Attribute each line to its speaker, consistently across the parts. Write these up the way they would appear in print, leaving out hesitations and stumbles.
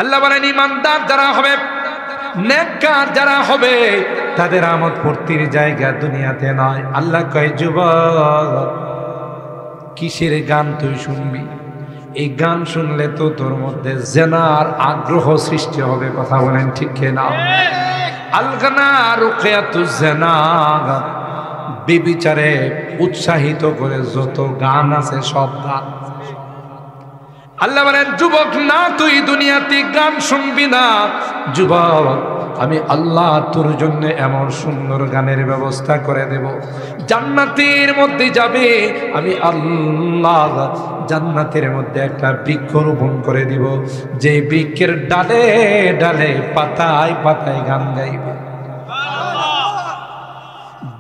Speaker 1: আল্লাহ বলেন ঈমানদার যারা হবে, নেককার যারা হবে, তাদের আমোদ ফুর্তির জায়গা দুনিয়াতে নয়। আল্লাহ কয়, যুবক কিসের গান তুই শুনবি? এই গান শুনলে তো তোর মধ্যে জেনার আগ্রহ সৃষ্টি হবে। কথা বলেন ঠিক কিনা? আলগানা রুকিয়াতুজ জিনা, বেবিচারে উৎসাহিত করে যত গান আছে সব গান। আল্লাহ বলেন, যুবক না, তুই দুনিয়াতে গান শুনবি না। যুবক, আমি আল্লাহ তোর জন্য এমন সুন্দর গানের ব্যবস্থা করে দেব, জান্নাতের মধ্যে যাবে। আমি আল্লাহ জান্নাতের মধ্যে একটা বৃক্ষ রোপণ করে দিব, যে বৃক্ষের ডালে ডালে পাতায় পাতায় গান গাইবে।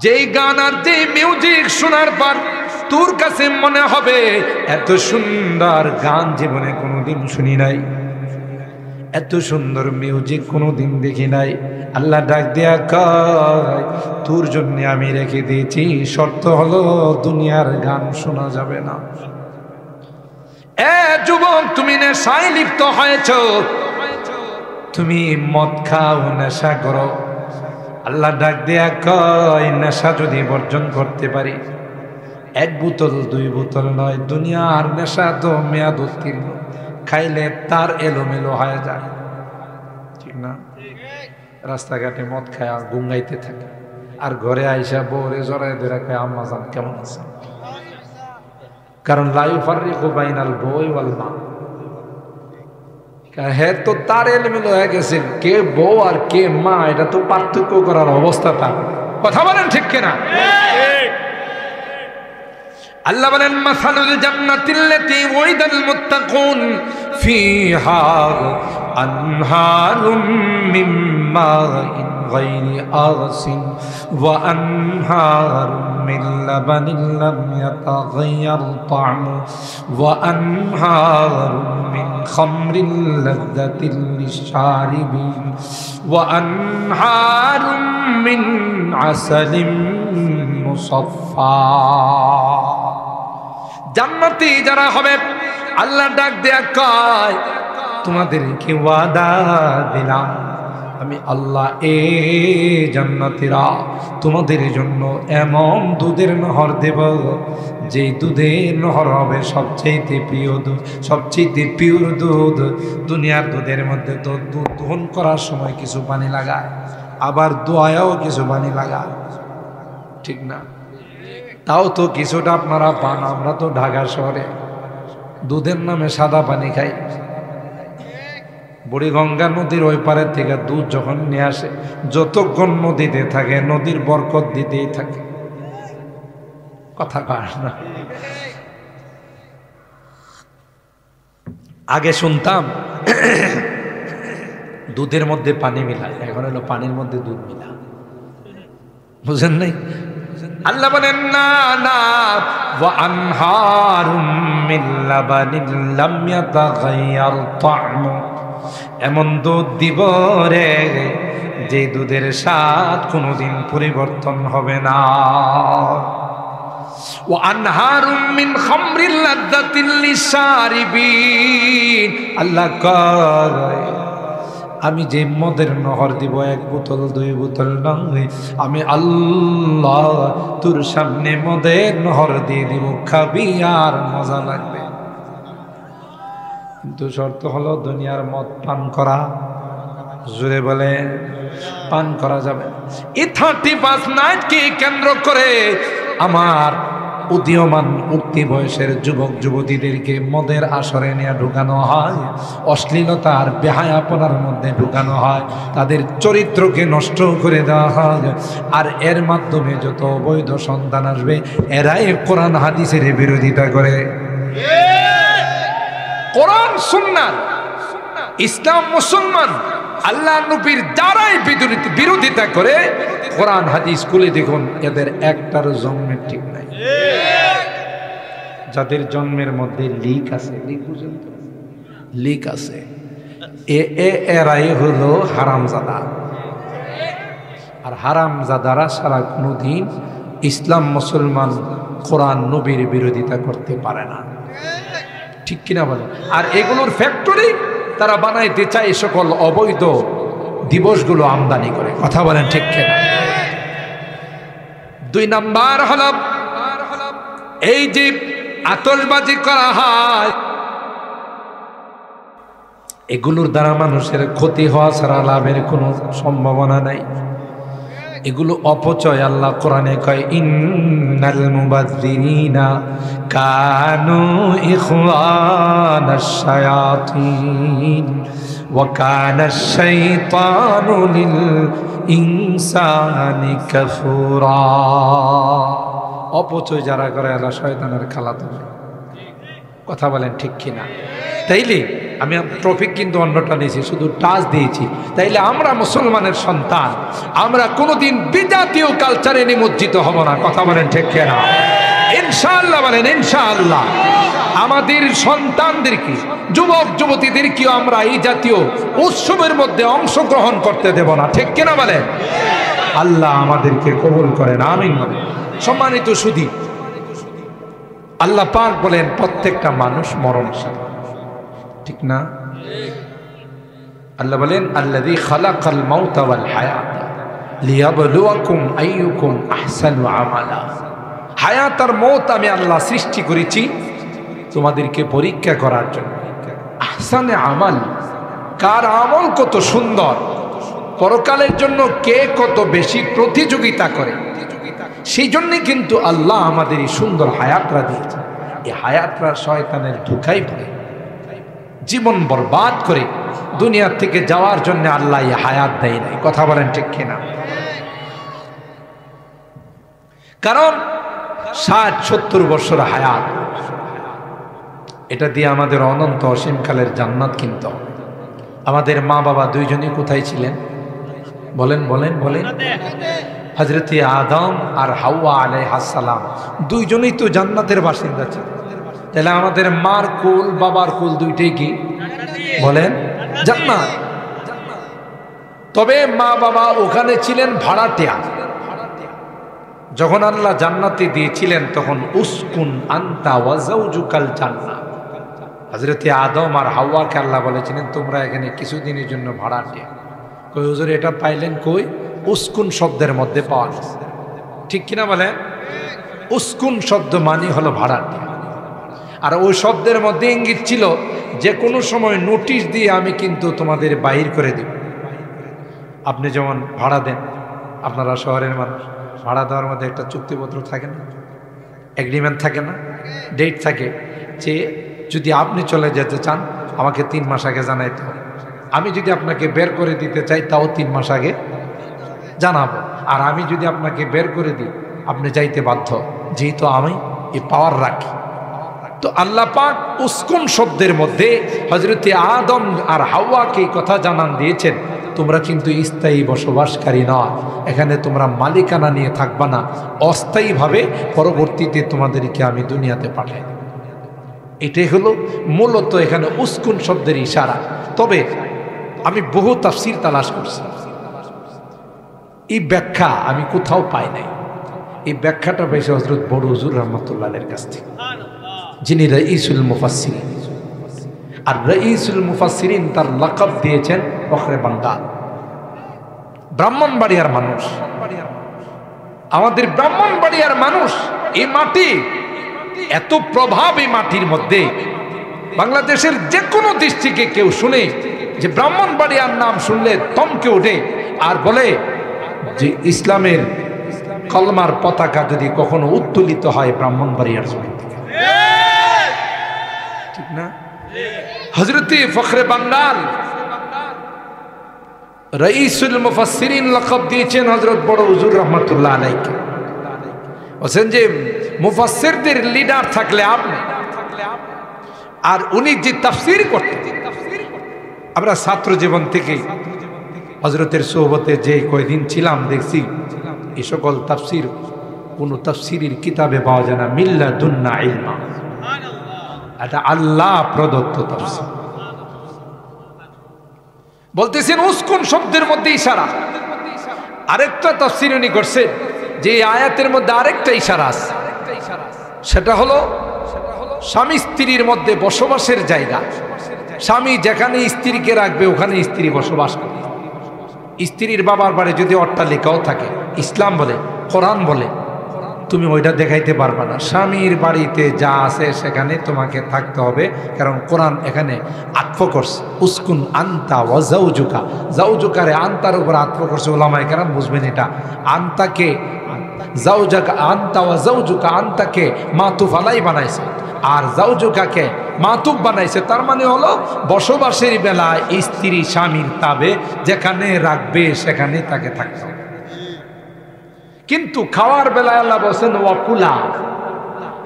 Speaker 1: যেই গান আর যে মিউজিক শোনার পর তোর কাছে মনে হবে এত সুন্দর গান জীবনে কোনোদিন শুনি নাই, এত সুন্দর মিউজিক কোনোদিন দেখি নাই। আল্লাহ ডাক দেয়া কয়, তোর জন্য আমি রেখে দিয়েছি, শর্ত হলো দুনিয়ার গান শোনা যাবে না। এ যুবক, তুমি নেশায় লিপ্ত হয়েছ, তুমি মদ খাও, নেশা করো। আল্লাহ ডাক দেয়া কয়, নেশা যদি বর্জন করতে পারি, এক বোতল দুই বোতল নয়, দুনিয়ার নেশা তো মেয়াদ উত্তীর্ণ, খাইলে তার এলোমেলো হয়ে যায়, ঠিক না? রাস্তাঘাটে মদ খায় গুঙ্গাইতে থাকে, আর ঘরে আইসা বউরে জড়ায় ধরে খায়, আম্মা জান কেমন আছে? কারণ লা ইউফাররিকু বাইনাল বই ওয়াল মা, হ্যাঁ তো তার এলোমেলো হয়ে গেছে, কে বউ আর কে মা এটা তো পার্থক্য করার অবস্থা তার। কথা বলেন ঠিক কিনা? আল্লাহ বলেন, মাসালুল জান্নাতিল্লাতী ওয়াইদাল মুত্তাকুন ফিহা আনহারুম মিন মাইন গায়রি আগসিন ওয়া আনহারুম মিন লাবানিন লাম ইয়াতাগায়্যার তা'মু ওয়া আনহারুম মিন খামরিন লাযযাতিন লিশ-শারিবিন ওয়া আনহারুম মিন আসালিন মুসাফফা। জান্নাতি যারা হবে, আল্লাহ ডাক দেয়া কয়, তোমাদেরকে ওয়াদা দিলাম আমি আল্লাহ, এ জান্নাতীরা তোমাদের জন্য এমন দুধের নহর দেব, যে দুধের নহর হবে সবচেয়ে প্রিয় দুধ, সবচেয়ে পিওর দুধ। দুনিয়ার দুধের মধ্যে তো দুধ দহন করার সময় কিছু পানি লাগায়, আবার দোয়ায়ও কিছু পানি লাগায়, ঠিক না? তাও তো কিছুটা আপনারা পান, আমরা তো ঢাকা শহরে দুধের নামে সাদা পানি খাই। বুড়িগঙ্গা নদীর ওই পারের থেকে দুধ যখন নিয়ে আসে, যতক্ষণ নদীতে থাকে নদীর বরকত দিতেই থাকে। কথা কয় না? আগে শুনতাম দুধের মধ্যে পানি মিলায়, এখন হলো পানির মধ্যে দুধ মিলায়। বুঝেন নাই? আল্লাহ বলেন, না না, ওয়া আনহারুম মিন লাবানিন লাম ইয়াতাগায়্যার তা'মু, এমন দুধ দিব রে যে দুধের স্বাদ কোনোদিন পরিবর্তন হবে না। ওয়া আনহারুম মিন খামরিন লাযযাতিন লিশ-শারিবিন, আল্লাহ কয়, আমি যে মদের নহর দিব এক বোতল দুই বোতল নয়, আমি আল্লাহ তোর সামনে মদের নহর দিয়ে দিব, খাবি আর মজা লাগবে। কিন্তু শর্ত হলো দুনিয়ার মদ পান করা, জোরে বলে, পান করা যাবে। এই 35 নাইটকে কেন্দ্র করে আমার উদীয়মান উঠতি বয়সের যুবক যুবতীদেরকে মদের আসরে নিয়ে ঢুকানো হয়, অশ্লীলতা আর বেহায়াপনার মধ্যে ঢুকানো হয়, তাদের চরিত্রকে নষ্ট করে দেওয়া হয়। আর এর মাধ্যমে যত অবৈধ সন্তান আসবে, এরাই কোরআন হাদিসের বিরোধিতা করে। কোরআন সুন্নাহ, ইসলাম, মুসলমান, আল্লাহ নবীর যারাই বিরোধিতা করে, কোরআন হাদিস খুলে দেখুন, এদের একটার জন্মের ঠিক নাই। যাদের জন্মের মধ্যে লিক আছে, লিক বুঝেন তো, লিক আছে, এরাই হলো হারামজাদা। আর হারামজাদারা সারা কোনোদিন ইসলাম, মুসলমান, কোরআন, নবীর বিরোধিতা করতে পারে না, ঠিক কিনা বলে? আর এগুলোর ফ্যাক্টরি তারা বানাইতে চায় এই সকল অবৈধ দিবসগুলো আমদানি করে। কথা বলেন ঠিক কিনা? 2 নাম্বার হলো এই যে আতশবাজি করা হয়, এগুলোর দ্বারা মানুষের ক্ষতি হওয়া ছাড়া লাভের কোনো সম্ভাবনা নাই। এগুলো অপচয়। আল্লাহ কোরআনে কয় ইন্নাল মুবাযযিরিনা কানু ইখওয়ানাশ শায়াতিন ওয়া কানাশ শাইতানু লিল ইনসানি কাফুরা। অপচয় যারা করে আল্লাহ শয়তানের খালাতো ভাই। কথা বলেন ঠিক কিনা? তাইলে আমি টপিক কিন্তু অন্যটা নিয়েছি, শুধু টাচ দিয়েছি। তাইলে আমরা মুসলমানের সন্তান, আমরা কোনোদিন বিজাতীয় কালচারে নিমজ্জিত হব না। কথা বলেন ঠিক কিনা? ইনশাআল্লাহ বলেন ইনশাআল্লাহ। আমাদের সন্তানদেরকে, যুবক যুবতীদেরকেও আমরা এই জাতীয় উৎসবের মধ্যে অংশগ্রহণ করতে দেব না। ঠিক কিনা বলেন? আল্লাহ আমাদেরকে কবুল করেন, আমিন বলেন। সম্মানিত সুধী, আল্লাহ পাক বলেন প্রত্যেকটা মানুষ মরণশীল, ঠিক না? আল্লাহ বলেন আল্লাযী খালাকাল মাউতা ওয়াল হায়াতা লিয়াবলুয়াকুম আইয়ুকুম আহসানু আমালা। হায়াত আর মওত আমি আল্লাহ সৃষ্টি করেছি তোমাদেরকে পরীক্ষা করার জন্য। আহসানে আমাল, কার আমল কত সুন্দর, পরকালের জন্য কে কত বেশি প্রতিযোগিতা করে, সেই জন্যে কিন্তু আল্লাহ আমাদের এই সুন্দর হায়াতরা দিয়েছে। এই হায়াতরা শয়তানের ধোঁকায় পড়ে জীবন বরবাদ করে দুনিয়া থেকে যাওয়ার জন্য আল্লাহ এই হায়াত দেয় নাই। কথা বলেন ঠিক কিনা? কারণ 60-70 বছর হায়াত, এটা দিয়ে আমাদের অনন্ত অসীমকালের জান্নাত কিনতে হবে। আমাদের মা বাবা দুইজনই কোথায় ছিলেন? বলেন বলেন বলেন। হযরতে আদম আর হাওয়া আলাইহিস সালাম দুইজনই তো জান্নাতের বাসিন্দা ছিলেন। তাহলে আমাদের মার কুল বাবার কুল দুইটাই কি? বলেন জান্নাত। তবে মা বাবা ওখানে ছিলেন ভাড়াটিয়া। যখন আল্লাহ জান্নাতে দিয়েছিলেন তখন উসকুন আনতা ওয়া যাওজুকাল জান্নাহ। হযরতে আদম আর হাওয়াকে আল্লাহ বলেছিলেন তোমরা এখানে কিছুদিনের জন্য ভাড়াটিয়া। কই হুজুর এটা পাইলেন কই? উসকুন শব্দের মধ্যে পাওয়া যায়, ঠিক কিনা বলেন? উসকুন শব্দ মানে হলো ভাড়াটিয়া। আর ওই শব্দের মধ্যে ইঙ্গিত ছিল যে কোনো সময় নোটিশ দিয়ে আমি কিন্তু তোমাদের বাহির করে দিব। আপনি যেমন ভাড়া দেন, আপনারা শহরের মানুষ, ভাড়া দেওয়ার মধ্যে একটা চুক্তিপত্র থাকে না, এগ্রিমেন্ট থাকে না, ডেট থাকে যে যদি আপনি চলে যেতে চান আমাকে 3 মাস আগে জানাইতে হবে। আমি যদি আপনাকে বের করে দিতে চাই তাও 3 মাস আগে জানাবো। আর আমি যদি আপনাকে বের করে দিই আপনি যাইতে বাধ্য, যেহেতু আমি এই পাওয়ার রাখি। তো আল্লাহ পাক উসকুন শব্দের মধ্যে হযরতে আদম আর হাওয়াকে এই কথা জানান দিয়েছেন তোমরা কিন্তু স্থায়ী বসবাসকারী নয়, এখানে তোমরা মালিকানা নিয়ে থাকবা না, অস্থায়ীভাবে পরবর্তীতে তোমাদেরকে আমি দুনিয়াতে পাঠাই। এটাই হলো মূলত এখানে উসকুন শব্দের ইশারা। তবে আমি বহু তাফসীর তালাশ করছি, এই ব্যাখ্যা আমি কোথাও পাই নাই। এই ব্যাখ্যাটা পেয়েছে হযরত বড় হুজুর রহমাতুল্লাহের কাছ থেকে, যিনি রাইসুল মুফাসসিরিন। আর রাইসুল মুফাসসিরিন তার লাকাব দিয়েছেন ফখরে বাঙ্গাল, ব্রাহ্মণবাড়িয়ার মানুষ। আমাদের ব্রাহ্মণবাড়িয়ার মানুষ, এই মাটি এত প্রভাব, এই মাটির মধ্যে বাংলাদেশের যে কোনো ডিস্ট্রিক্টে কেউ শুনে যে ব্রাহ্মণবাড়িয়ার নাম শুনলে থমকে ওঠে আর বলে যে ইসলামের কলমার পতাকা যদি কখনো উত্তোলিত হয় ব্রাহ্মণবাড়িয়ার জমিন থেকে, ঠিক না? হযরতে ফখরে বাঙ্গাল রাইসুল মুফাসসিরিন লাকাব দিয়েছেন হযরত বড় হুজুর রাহমাতুল্লাহ আলাইহি। বলেন যে মুফাসসিরদের লিডার থাকলে আপনি, আর উনি যে তাফসীর করতেন, আমরা ছাত্র জীবন থেকে হযরতের সোহবতে যে কয়দিন ছিলাম দেখছি এই সকল তাফসীর কোন তাফসীরের কিতাবে পাওয়া যায় না, মিল্লাদুন্না ইলমা, এটা আল্লাহ প্রদত্ত তাফসীর। বলতেছেন উসকুন শব্দের মধ্যে ইশারা। আরেকটা তাফসীর উনি করছেন যে এই আয়াতের মধ্যে আরেকটা ইশারা আছে, সেটা হলো স্বামী স্ত্রীর মধ্যে বসবাসের জায়গা। স্বামী যেখানে স্ত্রীকে রাখবে ওখানে স্ত্রী বসবাস করবে। স্ত্রীর বাবার বাড়ি যদি অট্টালিকাও থাকে, ইসলাম বলে, কোরআন বলে, তুমি ওইটা দেখাইতে পারবে না। স্বামীর বাড়িতে যা আছে সেখানে তোমাকে থাকতে হবে, কারণ কোরআন এখানে আত্ম করছে। উস্কুন আন্তা ওয়া জাওজুকা, জাওজুকারে আন্তার উপর আত্ম করছে। ওলামায়ে কেরাম বুঝবেন এটা। আন্তাকে জাওজাকা, আন্তা ওয়া জাওজুকা, আন্তাকে মাতুফ আলাই বানাইছে আর জাওজুকাকে মাতুফ বানাইছে। তার মানে হলো বসবাসের বেলায় স্ত্রী স্বামীর তাবে যেখানে রাখবে সেখানে তাকে থাকতে হবে। কিন্তু খাওয়ার বেলায় আল্লাহ বলছেন ওয়াকুলা,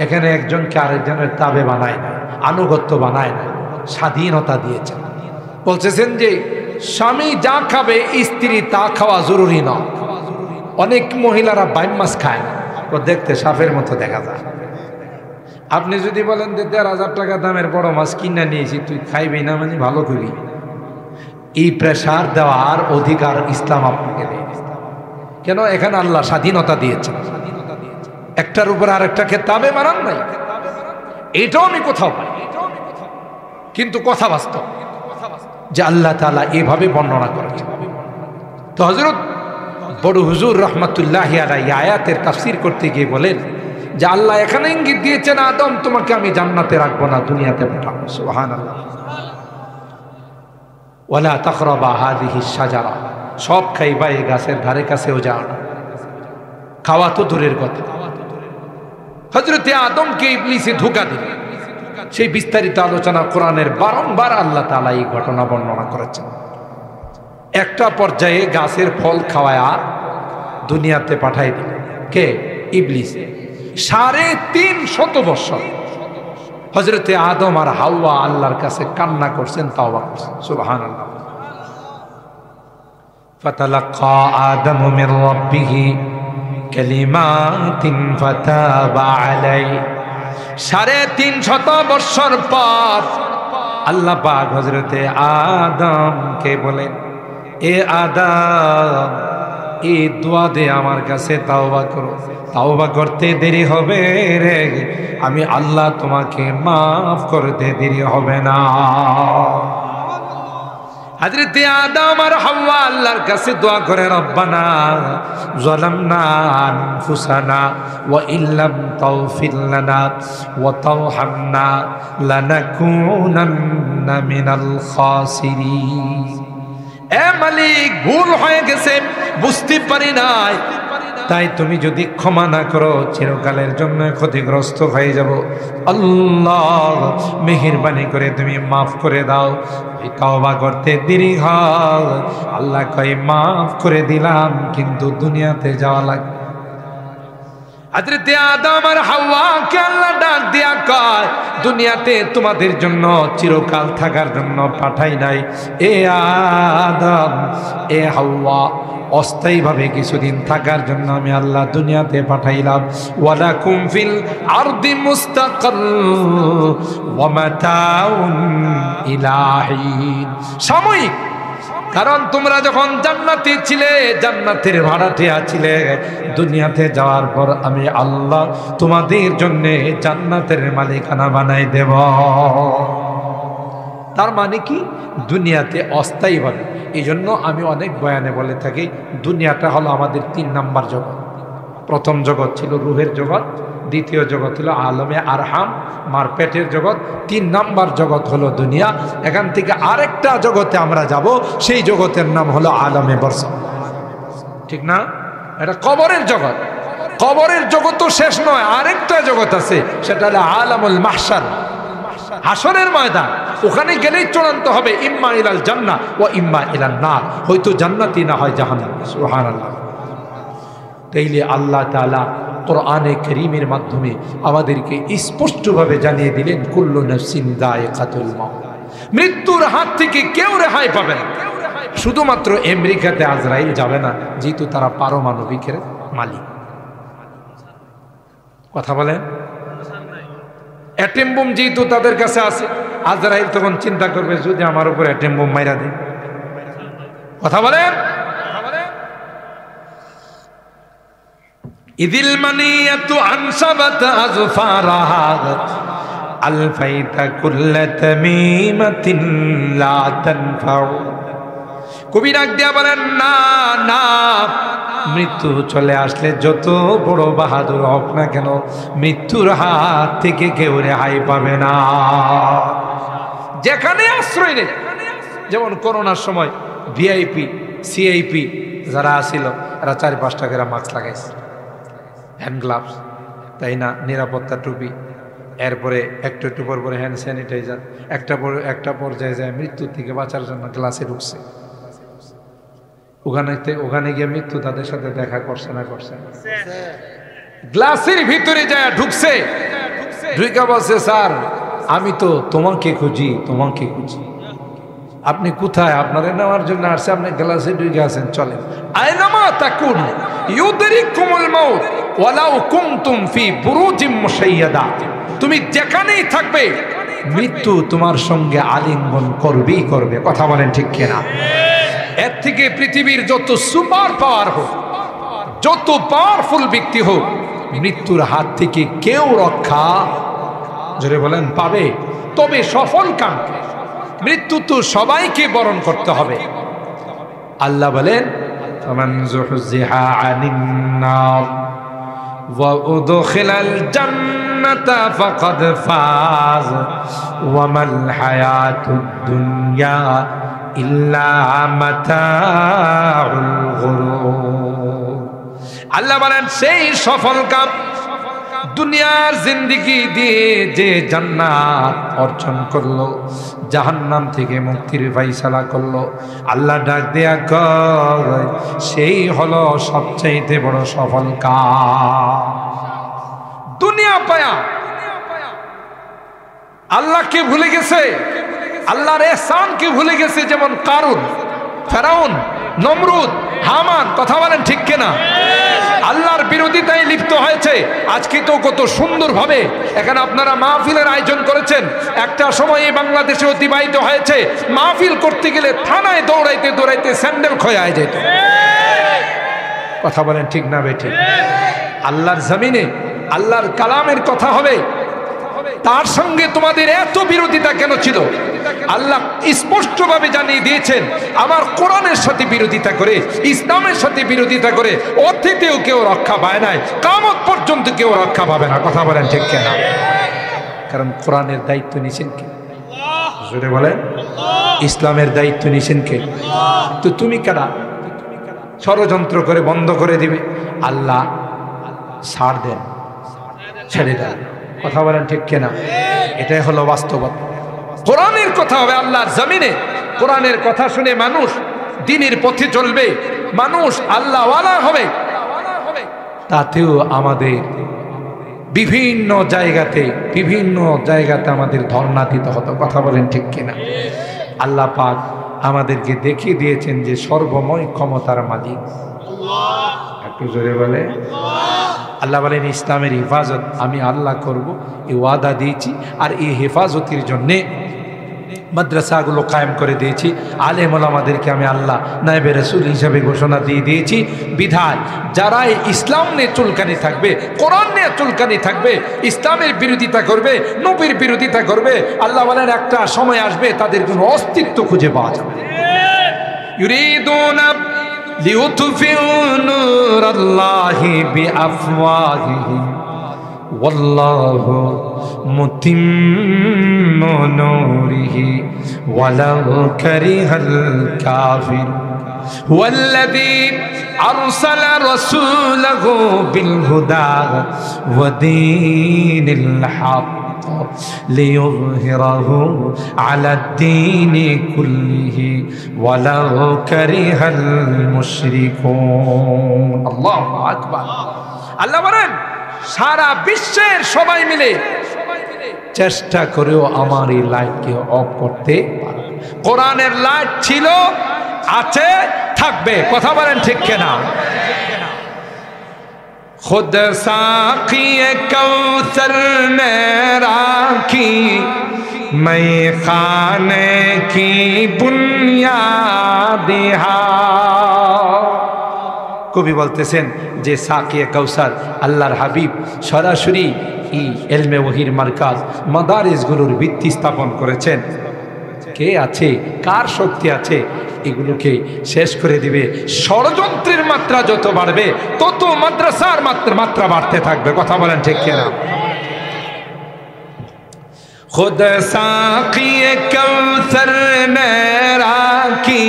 Speaker 1: এখানে একজনকে আরেকজনের তাবে বানায় না, আনুগত্য বানায় না, স্বাধীনতা দিয়েছেন। বলছেন যে স্বামী যা খাবে স্ত্রী তা খাওয়া জরুরি নয়। অনেক মহিলারা বাইম মাছ খায় না, তো দেখতে সাপের মতো দেখা যায়। আপনি যদি বলেন যে ১,৫০০ টাকা দামের বড় মাছ কিনে নিয়েছি, তুই খাইবি না মানে ভালো করি, এই প্রেসার দেওয়ার অধিকার ইসলাম আপনাকে দেয়। কেন? এখানে আল্লাহ স্বাধীনতা দিয়েছেন, একটার উপর আরেকটাকে তাবে বানান নাই। এটাও আমি কোথাও পাই, কিন্তু কথা বাস্তব যে আল্লাহ তাআলা এভাবে বর্ণনা করেছেন। তো হযরত বড় হুজুর রহমাতুল্লাহি আলাইহি আয়াতের তাফসীর করতে গিয়ে বলেন যে আল্লাহ এখানে ইঙ্গিত দিয়েছেন, আদম তোমাকে আমি জান্নাতে রাখবো না, দুনিয়াতে পাঠাবো। সুবহানাল্লাহ। ওয়ালা তাকরাবা হাযিহি শাজারা, সব খাইবা, এই গাছের ধারে কাছেও যাও না। খাওয়া তো দূরের কথা, হযরতে আদমকে ইবলিসে ধোঁকা দিল। সেই বিস্তারিত আলোচনা কোরআনের বারংবার আল্লাহ তাআলা এই ঘটনা বর্ণনা করেছেন। একটা পর্যায়ে গাছের ফল খাওয়ায়া দুনিয়াতে পাঠাই দিল কে? ইবলিস। ৩৫০ বছর হযরতে আদম আর হাওয়া আল্লাহর কাছে কান্না করছেন, তাওবা করছেন। সুবহানাল্লাহ। ফাতালাক্কা আদম মির রাব্বিহি কালিমাতিন ফাতাবা আলাইহি। ৩৫০ বছর পর আল্লাহ পাক হযরতে আদমকে বলেন, এ আদম, এই দোয়া দে আমার কাছে তাওবা করো। তাওবা করতে দেরি হবে রে, আমি আল্লাহ তোমাকে মাফ করতে দেরি হবে না। হযরতে আদম আর হাওয়া আল্লাহর কাছে দোয়া করে, রব্বানা যালামনা আনফুসানা ওয়া ইল্লাম তাগফির লানা ওয়া তারহামনা লানাকুনান্না মিনাল খাসিরিন। এ মালিক, ভুল হয়ে গেছে, বুঝতে পারি নাই, তাই তুমি যদি ক্ষমা না করো চিরকালের জন্য ক্ষতিগ্রস্ত হয়ে যাব। আল্লাহ মেহেরবানি করে তুমি মাফ করে দাও। তওবা করতে দেরি হয়, আল্লাহ কয় মাফ করে দিলাম, কিন্তু দুনিয়াতে যাওয়া লাগবে। হযরতে আদম আর হাওয়াকে আল্লাহ ডাক দিয়া কয়, দুনিয়াতে তোমাদের জন্য চিরকাল থাকার জন্য পাঠাই নাই। এ আদম, এ হাওয়া, অস্থায়ীভাবে কিছুদিন থাকার জন্য আমি আল্লাহ দুনিয়াতে পাঠাইলাম। ওয়ালাকুম ফিল আরদি মুস্তাকার ওয়া মাতাউন ইলা হিন, সাময়িক। কারণ তোমরা যখন জান্নাতে ছিলে, জান্নাতের ভাড়াটিয়া ছিলে, দুনিয়াতে যাওয়ার পর আমি আল্লাহ তোমাদের জন্য জান্নাতের মালিকানা বানাই দেব। তার মানে কি? দুনিয়াতে অস্থায়ীভাবে। এই জন্য আমি অনেক বয়ানে বলে থাকি, দুনিয়াটা হলো আমাদের ৩ নাম্বার জগৎ। প্রথম জগৎ ছিল রুহের জগৎ, দ্বিতীয় জগৎ হলো আলমে আরহাম, মার পেটের জগৎ, ৩ নাম্বার জগৎ হলো দুনিয়া। এখান থেকে আরেকটা জগতে আমরা যাব, সেই জগতের নাম হলো আলমে বরজাখ। ঠিক না? এটা কবরের জগৎ। কবরের জগৎ তো শেষ নয়, আরেকটা জগৎ আছে, সেটা হলো আলামুল মাহশার, হাসরের ময়দান। ওখানে গেলেই চূড়ান্ত হবে ইম্মা ইলাল জান্নাহ ওয়া ইম্মা ইলান নার, হয়তো জান্নাতি না হয় জাহান্নাম। সুবহানাল্লাহ। তাইলে আল্লাহ তাআলা কোরআনে কারীমের মাধ্যমে আমাদেরকে স্পষ্টভাবে জানিয়ে দিলেন, কুল্লু নাফসিন যায়িকাতুল মাউত, মৃত্যুর হাত থেকে কেউ রেহাই পাবে না। শুধুমাত্র আমেরিকাতে আজরাইল যাবে না, যেহেতু তারা পারমাণবিকের মালিক। কথা বলেন? অ্যাটম বোম যেহেতু তাদের কাছে আছে, আজরাইল তখন চিন্তা করবে যদি আমার উপর অ্যাটম বোম মাইরা দেয়। কথা বলেন? ইদিল মানিয়াতু আনসাবাত আযফারাহা আলফাইতা কুল্লা তামিমাতিন লা তানফাউ। কবি ডাক দিয়া বলেন, না না, মৃত্যু চলে আসলে যত বড় বাহাদুর হোক না কেন, মৃত্যুর হাত থেকে কেউ রেহাই পাবে না। যেখানে আশ্রয় নেই, যেমন করোনার সময় ভিআইপি সিআইপি যারা আসিল, এরা 4-5 টাকা মাস্ক লাগাইছে, হ্যান্ড গ্লাভস, তাই না, নিরাপত্তা টুপি, এরপরে একটু একটু পর পরে হ্যান্ড স্যানিটাইজার, একটা পর্যায়ে যায় মৃত্যুর থেকে বাঁচার জন্য গ্লাসে ঢুকছে। ওখানে গিয়ে মৃত্যু তাদের সাথে দেখা করছে না করছে না, গ্লাসের ভিতরে যায় ঢুকছে, ঢুকা বলছে, স্যার আমি তো তোমাকে খুঁজি, তোমাকে খুঁজি, আপনি কোথায়? আপনারে নেওয়ার জন্য আসছে, আপনি গ্লাসে ঢুকে আছেন, চলেন। আইনামা তাকুন ইউদরিকুমুল মাউত ওয়ালাউ কুনতুম ফি বুরুজিম মুশাইয়াদা। তুমি যেখানেই থাকবে মৃত্যু তোমার সঙ্গে আলিঙ্গন করবেই করবে। কথা বলেন ঠিক কিনা? এর থেকে পৃথিবীর যত সুপার পাওয়ার হোক, যত পাওয়ারফুল ব্যক্তি হোক, মৃত্যুর হাত থেকে কেউ রক্ষা, জোরে বলেন, পাবে। তবে সফল কাম, মৃত্যু তো সবাইকে বরণ করতে হবে। আল্লাহ বলেন, ফামান যুহজিহা আনিন নার ওয়া উদখিলাল জান্নাতা ফাকাদ ফাজ ওয়া মাল হায়াতুদ দুনিয়া ইল্লা মাতাউল গুরুর। আল্লাহ বলেন, সেই সফল কাম, দুনিয়ার জিন্দেগি দিয়ে যে জান্নাত অর্জন করলো, জাহান্নাম থেকে মুক্তির ফায়সালা করলো, আল্লাহ ডাক দেয়া কয় সেই হলো সবচাইতে বড় সফল কাম। দুনিয়া পায়া আল্লাহকে ভুলে গেছে, আল্লাহর ইহসানকে ভুলে গেছে, যেমন কারুন, ফেরাউন, নমরুদ, হামান। কথা বলেন ঠিক কিনা? আল্লাহর বিরোধিতায় লিপ্ত হয়েছে। আজকে তো কত সুন্দরভাবে এখানে আপনারা মাহফিলের আয়োজন করেছেন। একটা সময় এই বাংলাদেশে অতিবাহিত হয়েছে, মাহফিল করতে গেলে থানায় দৌড়াইতে দৌড়াইতে স্যান্ডেল খোয়া যেত। কথা বলেন ঠিক না বেঠিক? আল্লাহর জমিনে আল্লাহর কালামের কথা হবে, তার সঙ্গে তোমাদের এত বিরোধিতা কেন ছিল? আল্লাহ স্পষ্টভাবে জানিয়ে দিয়েছেন, আমার কোরআনের সাথে বিরোধিতা করে, ইসলামের সাথে বিরোধিতা করে অতীতেও কেউ রক্ষা পায় নাই, কিয়ামত পর্যন্ত কেউ রক্ষা পাবে না। কথা বলেন ঠিক কিনা? কারণ কোরআনের দায়িত্ব নিছেন কে? জোরে বলেন, ইসলামের দায়িত্ব নিছেন কে? তো তুমি কারা? ষড়যন্ত্র করে বন্ধ করে দিবে। আল্লাহ ছাড় দেন, ছেড়ে দেন। কথা বলেন ঠিক কিনা? এটাই হলো বাস্তবতা। কোরআনের কথা হবে আল্লাহর জমিনে, কোরআনের কথা শুনে মানুষ দ্বীনের পথে চলবে, মানুষ আল্লাহওয়ালা হবে। তাতেও আমাদের বিভিন্ন জায়গাতে আমাদের ধর্ণা দিতে হতো। কথা বলেন ঠিক কিনা? আল্লাহ পাক আমাদেরকে দেখিয়ে দিয়েছেন যে সর্বময় ক্ষমতার মালিক। একটু জোরে বলে। আল্লাহ বলেন, ইসলামের হেফাজত আমি আল্লাহ করব, এই ওয়াদা দিয়েছি। আর এই হেফাজতের জন্যে মাদ্রাসাগুলো কায়েম করে দিয়েছি, আলেম ওলামাদেরকে আমি আল্লাহ নায়েবে রাসূল হিসাবে ঘোষণা দিয়ে দিয়েছি। বিধায় যারা ইসলাম নিয়ে চুলকানি থাকবে, কোরআন নিয়ে চুলকানি থাকবে, ইসলামের বিরোধিতা করবে, নবীর বিরোধিতা করবে, আল্লাহ বলেন একটা সময় আসবে তাদের কোনো অস্তিত্ব খুঁজে পাওয়া যাবে। ইউরিদুনা লিউতফিউ নূরাল্লাহি বিআফওয়াহিহিম ওয়াল্লাহু মুতিম্মু নূরিহি ওয়ালাউ কারিহাল কাফির হুয়াল্লাযী আরসালা রাসূলাহু বিল হুদা ওয়া দীনিল হক লিইয়ুযহিরাহু আলাদ দীনি কুল্লিহি ওয়ালাউ কারিহাল মুশরিকুন। আল্লাহু আকবার। আল্লাহ বলেন, সারা বিশ্বের সবাই মিলে চেষ্টা করেও আমার এই লাইটকে অফ করতে পারে। কোরআনের লাইট ছিল, আছে, থাকবে। কথা বলেন ঠিক কিনা? खुद साक़ी कौसर में राखी मैं खाने की बुनियाद কবি বলতেছেন যে সাকিয়ে কাউসার আল্লাহর হাবিব সরাসরি এই এলমে ওহির মার্কাজ মাদারিসগুলোর ভিত্তি স্থাপন করেছেন। কে আছে, কার শক্তি আছে, এগুলোকে শেষ করে দিবে। ষড়যন্ত্রের মাত্রা যত বাড়বে তত মাদ্রাসার মাত্রা বাড়তে থাকবে। কথা বলেন ঠিক কিনা? खुद साक़िए कौसर ने राखी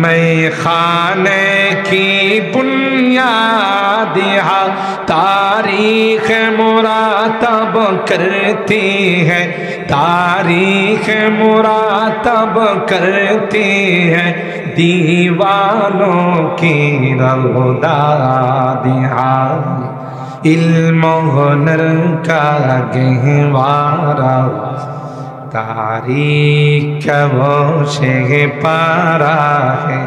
Speaker 1: मैं खाने की बुनियाद यहाँ तारीख़ मुरातब करती है, तारीख़ मुरातब करती है दीवानों की रौदादिया इल्म हुनर का गहवारा तारीख वो से पारा है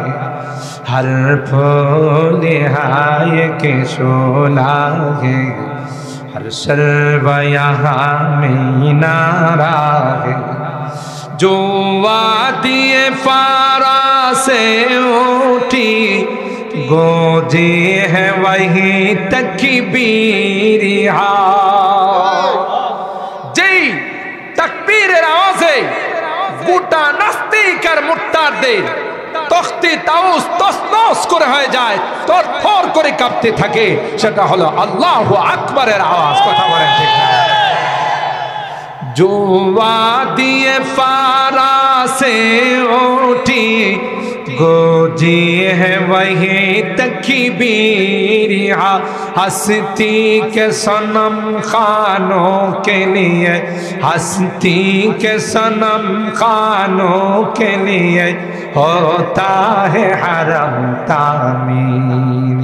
Speaker 1: हर फूल हाय के शोला है हर सर्व यहाँ मीनारा है जो वादिए फारा से उठी गोजे है वही तकबीर যেই তাকবীরের আওয়াজে গোটা নাস্তিক আর মুরতাদদের তখতে তাউস তসনস করে হয়ে যায়, থরথর করে কাঁপতে থাকে, সেটা হলো আল্লাহু আকবারের আওয়াজ। কথা বলেন ঠিক না? जो वादिए फारा से उठी गोजी है वही तकबीर हस्ती के सनम खानों के लिए हस्ती के सनम खानों के लिए होता है हरम तामीर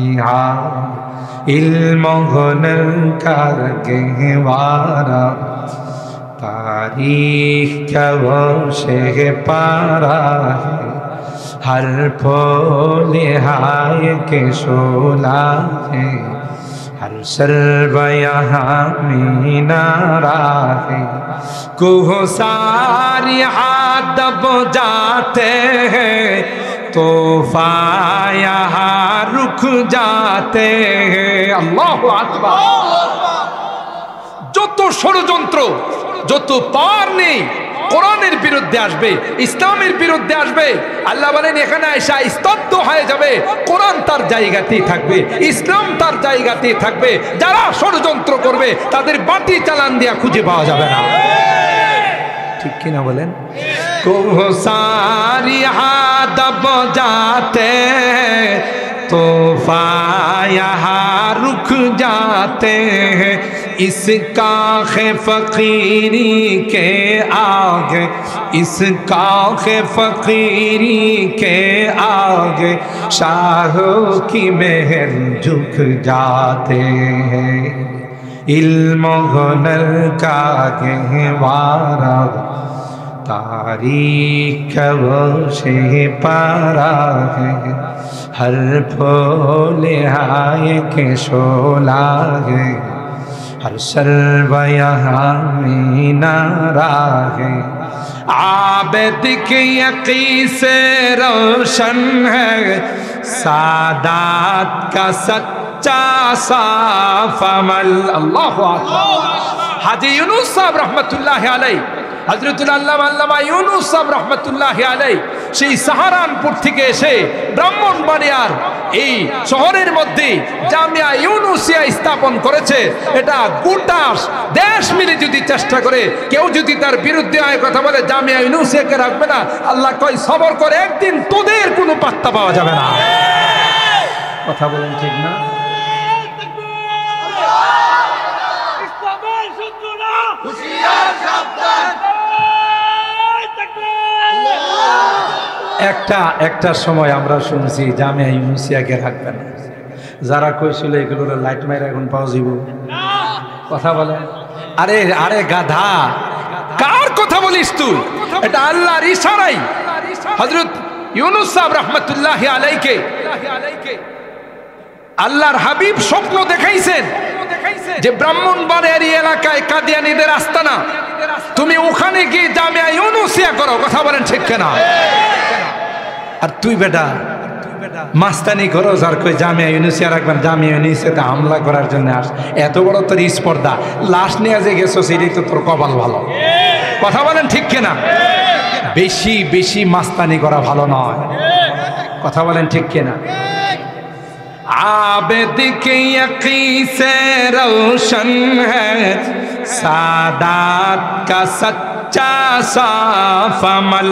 Speaker 1: इल्म हुनर का गहवारा तारीख का वो से पारा है हर फूल हाय के शोला है हर सर्व यहाँ मीनारा है कुहसार यहाँ दब जाते हैं तूफा यहाँ रुक जाते हैं। अल्लाहु আকবার। যত ষড়যন্ত্র, যত পার নেই কোরআনের বিরুদ্ধে আসবে, ইসলামের বিরুদ্ধে আসবে, আল্লাহ বলেন এখানে আয়েশা স্তব্ধ হয়ে যাবে, কোরআন তার জায়গাতেই থাকবে, ইসলাম তার জায়গাতেই থাকবে। যারা ষড়যন্ত্র করবে তাদের বাতি চালান দিয়া খুঁজে পাওয়া যাবে না। ঠিক কিনা বলেন? কোহসার यहाँ दब जाते तूफा यहाँ रुक जाते हैं इस काखे फकीरी के आगे इस काखे फकीरी के आगे शाहों की महल झुक जाते हैं इल्म हुनर का गहवारा तारीख वो से पारा है हर फूल हाय के शोला है हर सर्व यहाँ मीनारा है आबिद के यकीन से रोशन है सादात का सच्चा साफ अमल। अल्लाहु अकबर। हाजी यूनुस साहब रहमतुल्लाह अलैह হযরতুল আল্লামা ইউনুস সাহেব রাহমাতুল্লাহি আলাইহি সেই সাহারানপুর থেকে এসে ব্রাহ্মণবাড়িয়ার এই শহরের মধ্যে জামিয়া ইউনুসিয়া স্থাপন করেছে। এটা গোটা দেশ মিলে যদি চেষ্টা করে কেউ যদি তার বিরুদ্ধে আয় কথা বলে জামিয়া ইউনুসিয়াকে রাখবে না, আল্লাহ কয় সবর করে একদিন তোদের কোনো পাত্তা পাওয়া যাবে না। কথা বলেন ঠিক না? একটা সময় আমরা শুনছি জামিয়া ইউনুসিয়াকে রাখবে না। যারা কইছিল এগুলোর লাইট মাইরা এখন পাওয়া যাব। কথা বলে আরে আরে গাধা, কার কথা বলিস তুই? এটা আল্লাহর ইশারাই হযরত ইউনুস সাহেব রাহমাতুল্লাহি আলাইহি আল্লাহর হাবিব স্বপ্ন দেখাইছেন যে ব্রাহ্মণবাড়িয়ার এলাকায় কাদিয়ানীদের আস্তানা, তুমি ওখানে গিয়ে জামিয়া ইউনুসিয়া করো। কথা বলেন ঠিক কিনা? আর তুই বেটা মাস্তানি করো যার কই জামিয়া ইউনিভার্সিটি রাখবেন, জামিয়া ইউনিভার্সিটিতে হামলা করার জন্য আস, এত বড় তোর স্পর্ধা, লাশ নিয়ে যে গেছো সেটাই তো তোর কপাল ভালো। কথা বলেন ঠিক কিনা? বেশি বেশি মাস্তানি করা ভালো নয়। কথা বলেন ঠিক কিনা? आबिद के यकी से रोशन है सादात का सच्चा साफ अमल,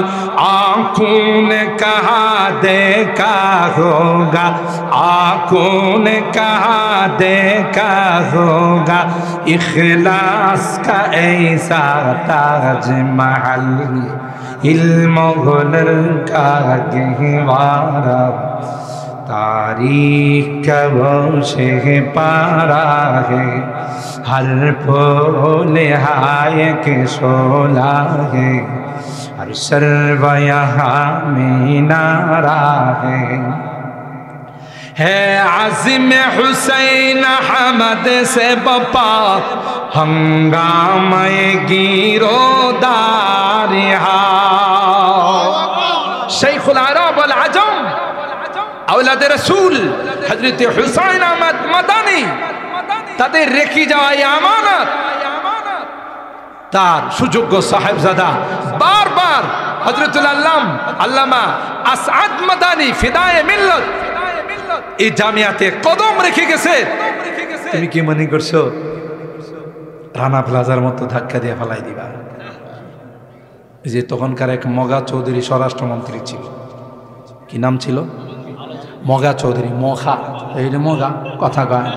Speaker 1: आँखों ने कहा देखा होगा, आँखों ने कहा देखा होगा, इखलास का ऐसा ताजमहल, इल्म हुनर का गहवारा, तारीख का वो शे पारा है, हर फूल हाय के शोला है, हर सर्व यहाँ में नारा है आज़िम हुसैन अहमद से बपा हंगामे गिरोदार शेखुल अरब वल अजम औलादे रसूल हजरत हुसैन अहमद मदानी তাদের রেখে যাওয়া এই আমানত তার সুযোগ্য সাহেবজাদা বারবার হযরতুল আল্লামা আসআদ মাদানী ফিদায়ে মিল্লাত এই জামিয়াতে কদম রেখে গেছে। তুমি কি মনে করছো রানা প্লাজার মতো ধাক্কা দিয়ে ফেলাই দিবা? যে তখনকার এক মগা চৌধুরী স্বরাষ্ট্রমন্ত্রী ছিল, কি নাম ছিল? মগা চৌধুরী। মগা এই মগা কথা কয়,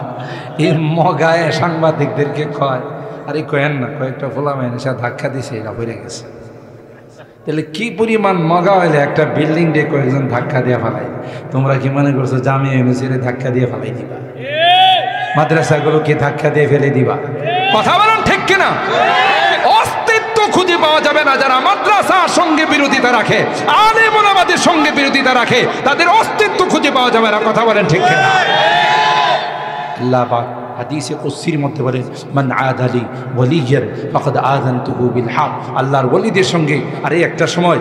Speaker 1: এই মগায় সাংবাদিকদেরকে কয় আরে কয়েন না, কয়েকটা ফোলা মেনে সে ধাক্কা দিছে, এরা বেড়ে গেছে। তাহলে কি পরিমাণ মগা হইলে একটা বিল্ডিং দিয়ে কয়েকজন ধাক্কা দিয়ে ফেলাই? তোমরা কি মনে করছো জামিয়া ইউনিভার্সিটি ধাক্কা দিয়ে ফেলাই দিবা? মাদ্রাসাগুলো কি ধাক্কা দিয়ে ফেলে দিবা? কথা বলেন ঠিক কিনা? অস্তিত্ব খুঁজে পাওয়া যাবে না যারা মাদ্রাসার সঙ্গে বিরোধিতা রাখে, আলেম ওলামাদের সঙ্গে বিরোধিতা রাখে, তাদের অস্তিত্ব খুঁজে পাওয়া যাবে না। কথা বলেন ঠিক কিনা? আল্লাহ পাক হাদিসে কুদসির মধ্যে বলেন মান আদালি ওয়ালিয়ান ফাকাদ আযানতুহু বিল হক। আল্লাহর ওলিদের সঙ্গে আরে একটা সময়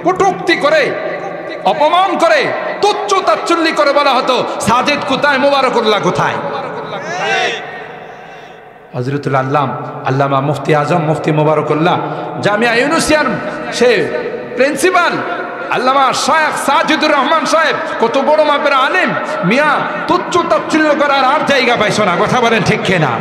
Speaker 1: কটূক্তি করে, অপমান করে, তুচ্ছ তাচ্ছিল্য করে বলা হতো সাজেদ কোথায়, মোবারকুল্লাহ কোথায়। হযরতুল আল্লামা মুফতি আজম মুফতি মোবারকুল্লাহ জামিয়া ইউনুসিয়ার সে প্রিন্সিপাল আল্লামা শায়েখ সাজিদুর রহমান সাহেব, কত বড় মাপের আলেম, মিয়া তুচ্ছ তাচ্ছিল্য করার আর জায়গা পাইছো না। কথা বলেন ঠিক কিনা?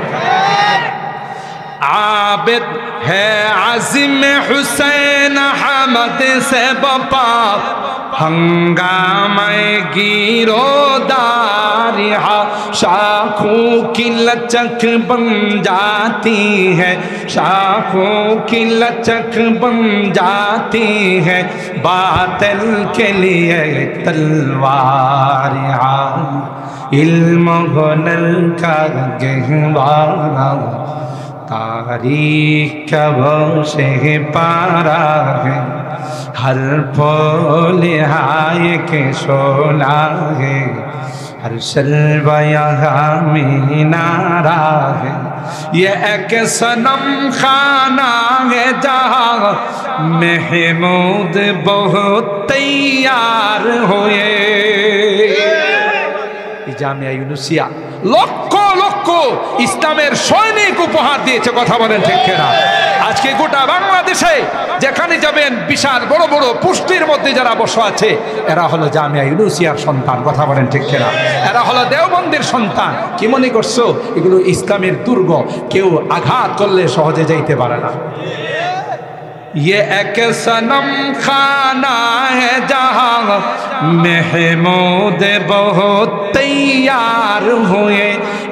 Speaker 1: आबिद है आज़िम हुसैन अहमद से बपा हंगामे गिरोदारिहा, शाखों की लचक बन जाती है, शाखों की लचक बन जाती है, बातिल के लिए तलवार, इल्म हुनर का गहवारा, तारीख का वो शे पारा है, हर फूल हाय के शोला है, हर शर्व यहाँ में नारा है, ये एक सनम खाना है जहाँ महमूद बहुत तैयार हुए। জামিয়া ইউনুসিয়া লক্ষ লক্ষ ইসলামের সৈনিক উপহার দিয়েছে। কথা বলেন ঠিক কিনা? আজকে গোটা বাংলাদেশে যেখানে যাবেন বিশাল বড় বড় পুষ্টির মধ্যে যারা বসে আছে এরা হলো জামিয়া ইউনুসিয়ার সন্তান। কথা বলেন ঠিক কিনা? এরা হলো দেওবন্দের সন্তান। কি মনে করছো এগুলো ইসলামের দুর্গ? কেউ আঘাত করলে সহজে যাইতে পারে না। ये एक सनम खाना है जहाँ महमूद बहुत तैयार हुए,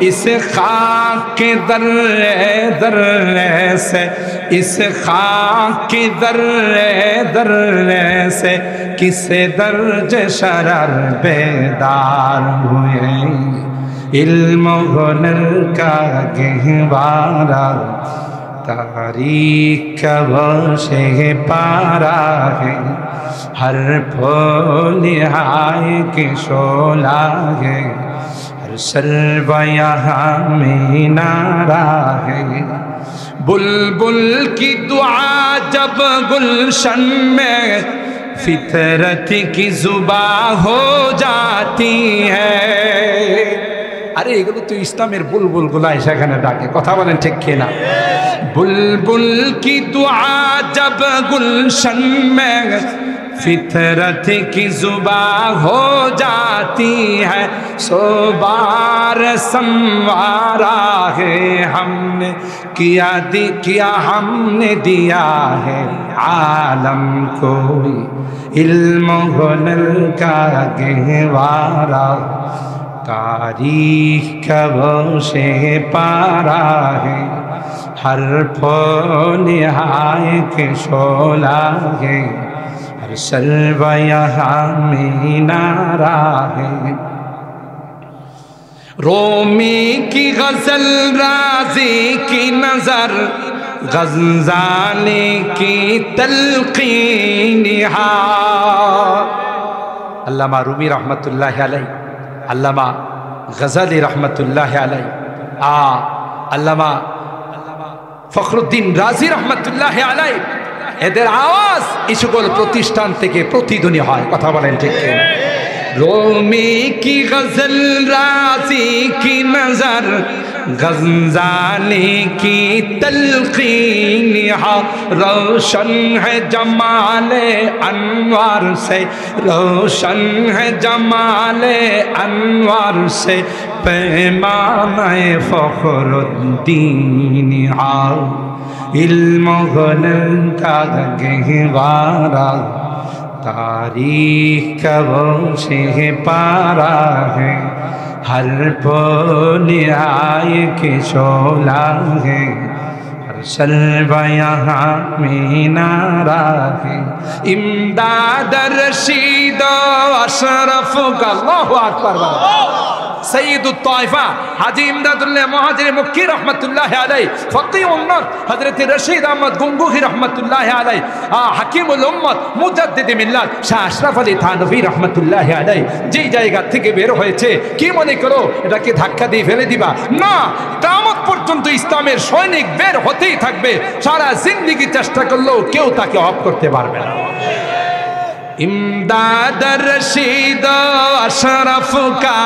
Speaker 1: इस खाक के दर्रे दर्रे से, इस खाक के दर्रे दर्रे से किसे दर्ज शरर बेदार हुए, इल्म हुनर का गहवारा, तारीख का वो शे पारा है, हर फूल हाय के शोला है, हर सर्व यहाँ में नारा है, बुलबुल की दुआ जब गुलशन में फितरत की जुबा हो जाती है। আরে এগুলো তো ইসলামের বুলবুল গুলা সেখানে ডাকে, কথা বলেন ঠিক কিনা? বুলবুল কি দুআ জব গুলশন মে फितरत की जुबा हो जाती है, सो बार संवारा है हमने किया हमने दिया है आलम को इल्म हुनर का गहवारा, तारीख कब से पारा है हर निहाय के शोला है, हर शर्वा यहाँ में नारा है। रोमी की गजल राजी की नजर गज़ाली की तलकीन, अल्लामा रूमी रहमतुल्लाह अलैह, अल्लामा गज़ाली रहमतुल्लाह अलैह, अल्लामा ফখরুদ্দিন রাজি রহমতুল্লাহ আলাইহি, এদের আওয়াজ এই সকল প্রতিষ্ঠান থেকে প্রতিধ্বনি হয়, কথা বলেন ঠিক কিনা? रोमी की गजल राजी की नजर गज़ाली की तलकीन, रोशन है जमाले अनवार से, रोशन है जमाले अनवार से पैमाने फखरुद्दीन, इल्म हुनर का गहवारा, तारीख कब से पारा है हर निहाय के शोला है, हर शर्वा यहाँ में नारा है। इमदाद रशीद अशरफ का अल्लाहु अकबर, सईदुत तौइफा हाजी इमदादुल्लाह मुहाजिर मक्की रहमतुल्लाह अलैह, फकीह उम्मत हजरत रशीद अहमद गंगोही रहमतुल्लाह अलैह, হাকিমুল উম্মত মুজাদ্দিদ মিল্লাত শাহ আশরাফ আলী থানভী রাহমাতুল্লাহ আলাইহি যেই জায়গা থেকে বের হয়েছে, কি মনে করো এটাকে ধাক্কা দিয়ে ফেলে দিবা? না, কিয়ামত পর্যন্ত ইসলামের সৈনিক বের হতেই থাকবে, সারা জিন্দেগি চেষ্টা করলেও কেউ তাকে অফ করতে পারবে না। ইমদাদ রশিদ আশরাফ কা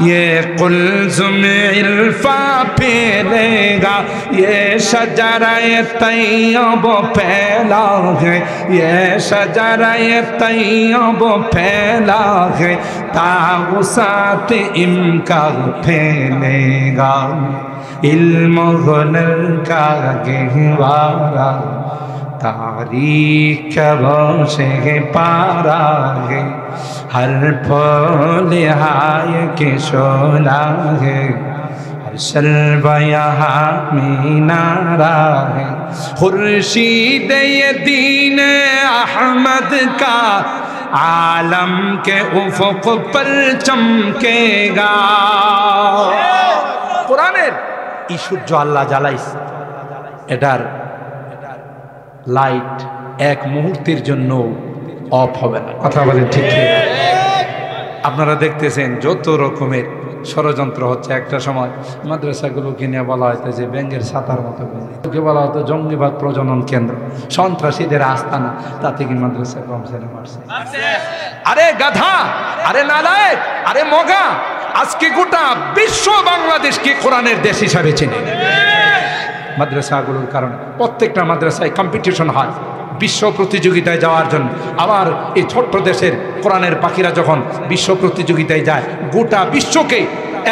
Speaker 1: ये कुल्ज़ुम इल्फा फैलेगा, ये शजरा-ए तैयब फैला है, ये शजरा-ए तैयब फैला है, तागुसात इम्का फैलेगा, इल्म हुनर का गहवारा, तारीख कब से पारा है हर निहाय के शोला है, हर शर्वा यहाँ में नारा है। खुर्शीद ये दीन अहमद का आलम के उफुक पर चमकेगा। कुरानेर ई সূর্য আল্লাহ জ্বালাইছে, এটার লাইট এক মুহূর্তের জন্য অফ হবে না, কথা বলেন ঠিক ঠিক? আপনারা দেখতেছেন যত রকমের ষড়যন্ত্র হচ্ছে। একটা সময় মাদ্রাসাগুলোকে নিয়ে বলা হতো যে ব্যাঙের ছাতার মতো, বলা হতো জঙ্গিবাদ প্রজনন কেন্দ্র, সন্ত্রাসীদের আস্তানা, তাতে কি মাদ্রাসা কম ছেলে মারছে? আরে গাধা, আরে নালায়েক, আরে মগা, আজকে গোটা বিশ্ব বাংলাদেশকে কোরআনের দেশ হিসাবে চেনে মাদ্রাসাগুলোর কারণে। প্রত্যেকটা মাদ্রাসায় কম্পিটিশন হয় বিশ্ব প্রতিযোগিতায় যাওয়ার জন্য। আবার এই ছোট্ট দেশের কোরআনের পাখিরা যখন বিশ্ব প্রতিযোগিতায় যায়, গোটা বিশ্বকে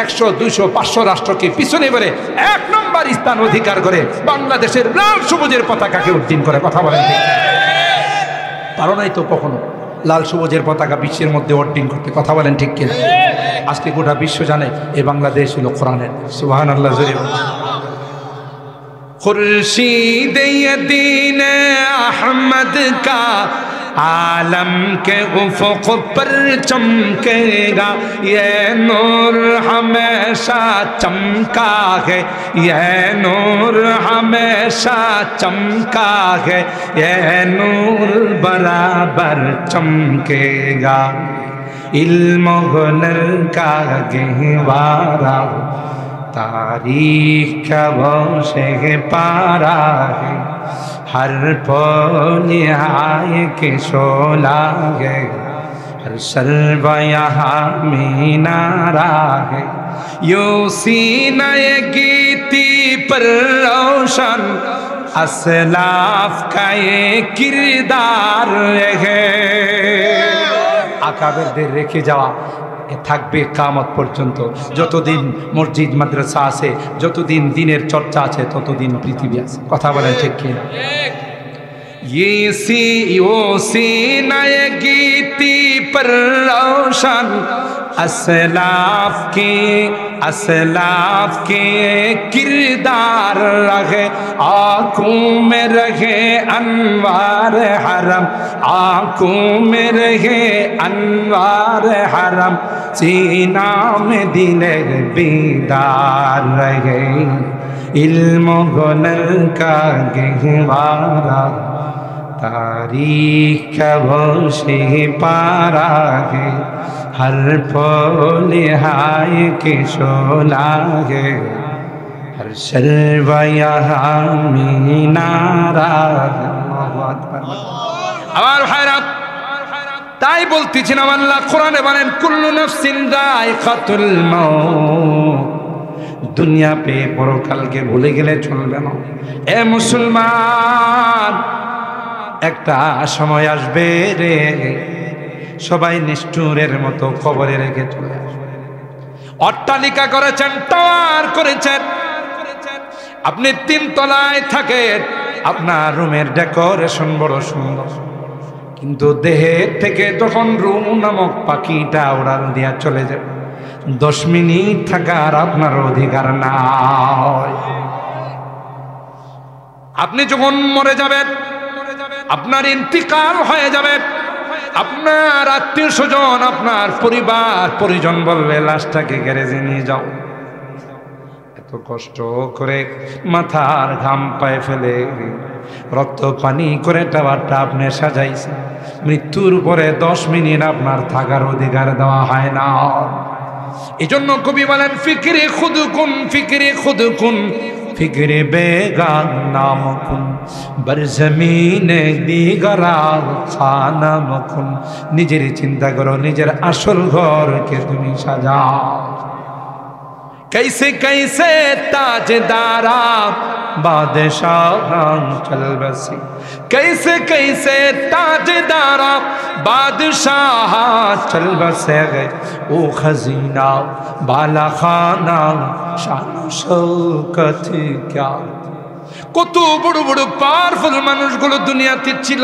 Speaker 1: 100, 200, 500 রাষ্ট্রকে পিছনে করে 1 নম্বর স্থান অধিকার করে বাংলাদেশের লাল সবুজের পতাকাকে উড্ডীন করে, কথা বলেন ঠিক? পারো নাই তো কখনো লাল সবুজের পতাকা বিশ্বের মধ্যে উড্ডীন করতে, কথা বলেন ঠিক কিনা? আজকে গোটা বিশ্ব জানে এই বাংলাদেশ হলো কোরআনের। সুবহানাল্লাহ জোরে বলেন। खुर्शीद ये दीन अहमद का आलम के उफ़ुक़ पर चमकेगा, ये नूर हमेशा चमका है, ये नूर हमेशा चमका है, ये नूर बराबर चमकेगा, इल्म हुनर का गहवारा, तारीख कब से पारा है हर पल आए के शोला है हर शर्व यहाँ मीनारा है यो सीनाए गीती पर रोशन असलाफ का ये किरदार है আকাবেরদের রেখে যাওয়া থাকবে কিয়ামত পর্যন্ত। যতদিন মসজিদ মাদ্রাসা আছে, যতদিন দ্বীনের চর্চা আছে, ততদিন পৃথিবী আছে। কথা বলেন ঠিক কি না? ये सी वो सीनाए गीती पर रोशन असलाफ के किरदार रहे आँखों में रहे अनवार हरम आँखों में रहे अनवार हरम सीना में दिल बीदार रहे इल्म हुनर का गहवारा तारीख का वोशे पारा है हर पल हाय के शोला है हर शर्व यहाँ मीनारा है। আমার ভাইরা তাই বলতেছিলাম আল্লাহ কোরআনে বলেন কুল্লু নাফসিন যায়কাতুল মাউত দুনিয়া पे পরকালকে ভুলে গেলে চলবে না। এ মুসলমান একটা সময় আসবে রে সবাই নিষ্ঠুরের মতো কবরে রেখে চলে আসবে। অট্টালিকা করেছেন, টাওয়ার করেছেন, আপনি 3 তলায় থাকেন, আপনার রুমের ডেকোরেশন বড় সুন্দর, কিন্তু দেহের থেকে যখন রুম নামক পাখিটা উড়াল দিয়া চলে যাবে 10 মিনিট থাকার আপনার অধিকার নাই। আপনি যখন মরে যাবেন, আপনার ইন্তিকাল হয়ে যাবে, আপনার আত্মীয় স্বজন আপনার পরিবার পরিজন বলবে লাশটাকে গ্যারেজে নিয়ে যাও। এত কষ্ট করে মাথার ঘাম পায়ে ফেলে রক্ত পানি করে টাওয়ারটা আপনি সাজাইছেন, মৃত্যুর পরে 10 মিনিট আপনার থাকার অধিকার দেওয়া হয় না। এজন্য কবি বলেন ফিকরে খুদকুন ফিকরে খুদকুন ফিকরে বেগানাম কুন বরজমিনে দিগরা খানাম কুন। নিজের চিন্তা করো, নিজের আসল ঘরকে তুমি সাজাও। कैसे कैसे ताजदारा बादशाह चल बसी कैसे कैसे ताजदारा बादशाह चल बसे गए ओ खजीना बाला खाना शान शौकत क्या। কত বড় বড় পাওয়ারফুল মানুষগুলো দুনিয়াতে ছিল,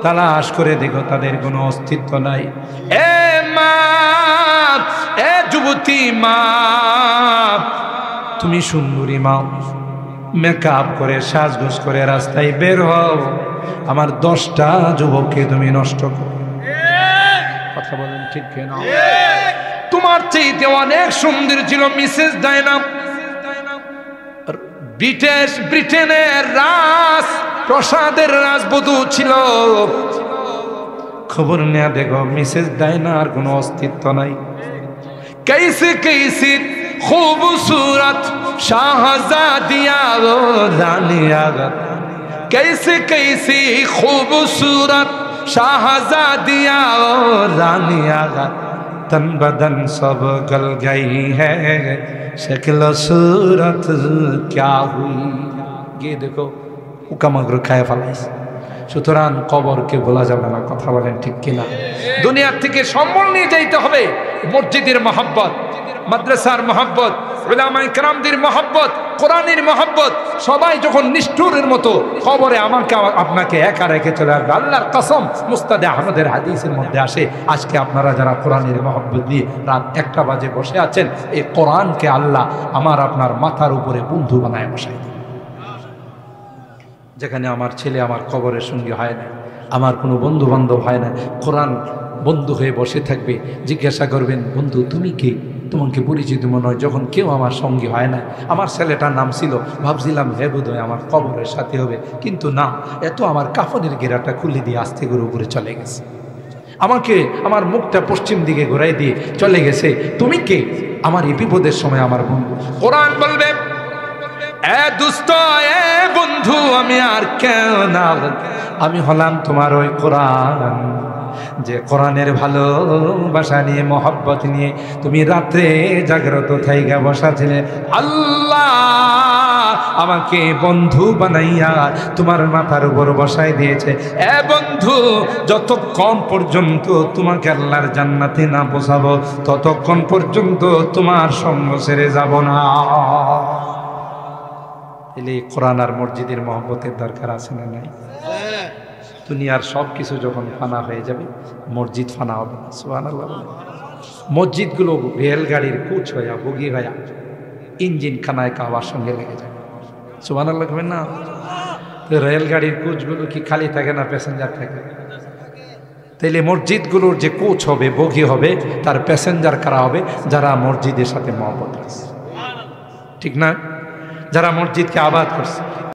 Speaker 1: তালাশ করে দেখো তাদের কোনো অস্তিত্ব নাই। এ মা, এ যুবতী মা, তুমি সুন্দরী মা, মেকআপ করে সাজগোজ করে রাস্তায় বের হও, আমার 10টা যুবককে তুমি নষ্ট করো। কথা বলেন ঠিক কিনা? তোমার চাইতে অনেক সুন্দর ছিল মিসেস ডায়না, ব্রিটেনের রাজ প্রসাদের রাজবধূ ছিল। খবর নেয়া দেখো মিসেস ডায়নার কোনো অস্তিত্ব নাই। कैसे कैसे खूबसूरत शाहजादिया रानिया, कैसे कैसे खूबसूरत शाहजादिया रानिया, तन बदन सब गल गई है शक्ल सूरत क्या हुई। ये देखो উকামাগ্র খায় ফেলাইছে। সুতরাং কবরকে ভোলা যাবে না। কথা বলেন ঠিক কিনা? দুনিয়ার থেকে সম্বল নিয়ে যাইতে হবে। মসজিদের মহব্বত, মাদ্রাসার মহব্বত, উলামায়ে কেরামদের মহব্বত, কোরআনের মহব্বত, সবাই যখন নিষ্ঠুরের মতো কবরে আমাকে আপনাকে একা রেখে চলে আসবে। আল্লাহর কসম, মুস্তাদে আহমদের হাদিসের মধ্যে আসে, আজকে আপনারা যারা কোরআনের মহব্বত নিয়ে রাত 1টা বাজে বসে আছেন, এই কোরআনকে আল্লাহ আমার আপনার মাথার উপরে বন্ধু বানায় বসাই দেন। যেখানে আমার ছেলে আমার কবরের সঙ্গী হয় না, আমার কোনো বন্ধু বান্ধব হয় না, কোরআন বন্ধু হয়ে বসে থাকবে। জিজ্ঞাসা করবেন, বন্ধু তুমি কে? তোমাকে পরিচিত মনে হয়। যখন কেউ আমার সঙ্গী হয় না, আমার ছেলেটার নাম ছিল, ভাবছিলাম হে বোধহয় আমার কবরের সাথে হবে, কিন্তু না, এত আমার কাফনের ঘেরাটা খুলে দিয়ে আস্তে করে উপরে চলে গেছে, আমাকে আমার মুখটা পশ্চিম দিকে ঘোরাই দিয়ে চলে গেছে। তুমি কে? আমার এই বিপদের সময় আমার বন্ধু। কোরআন বলবে এ দুস্ত, এ বন্ধু, আমি আর কেউ না, আমি হলাম তোমার ওই কোরআন, যে কোরআনের ভালোবাসা নিয়ে, মহব্বত নিয়ে তুমি রাত্রে জাগ্রত থাইগা বসা ছিলে। আল্লাহ আমাকে বন্ধু বানাইয়া তোমার মাথার উপর বসাই দিয়েছে। এ বন্ধু, যতক্ষণ পর্যন্ত তোমাকে আল্লাহর জান্নাতে না পৌঁছাবো, ততক্ষণ পর্যন্ত তোমার সঙ্গ ছেড়ে যাব না। এলে কোরআন আর মসজিদের মহব্বতের দরকার আছে না নাই? দুনিয়ার সব কিছু যখন ফানা হয়ে যাবে, মসজিদ ফানা হবে না। সুবহানাল্লাহ। মসজিদগুলো রেলগাড়ির কোচ হইয়া, বগি হইয়া, ইঞ্জিন খানায় কাওয়ার সঙ্গে লেগে যায়। সুবহানাল্লাহ কবেন না? রেলগাড়ির কোচগুলো কি খালি থাকে না প্যাসেঞ্জার থাকে? তাইলে মসজিদগুলোর যে কোচ হবে, বগি হবে, তার প্যাসেঞ্জার কারা হবে? যারা মসজিদের সাথে মহব্বত আছে, ঠিক না? যারা মসজিদকে আবাদ করছে।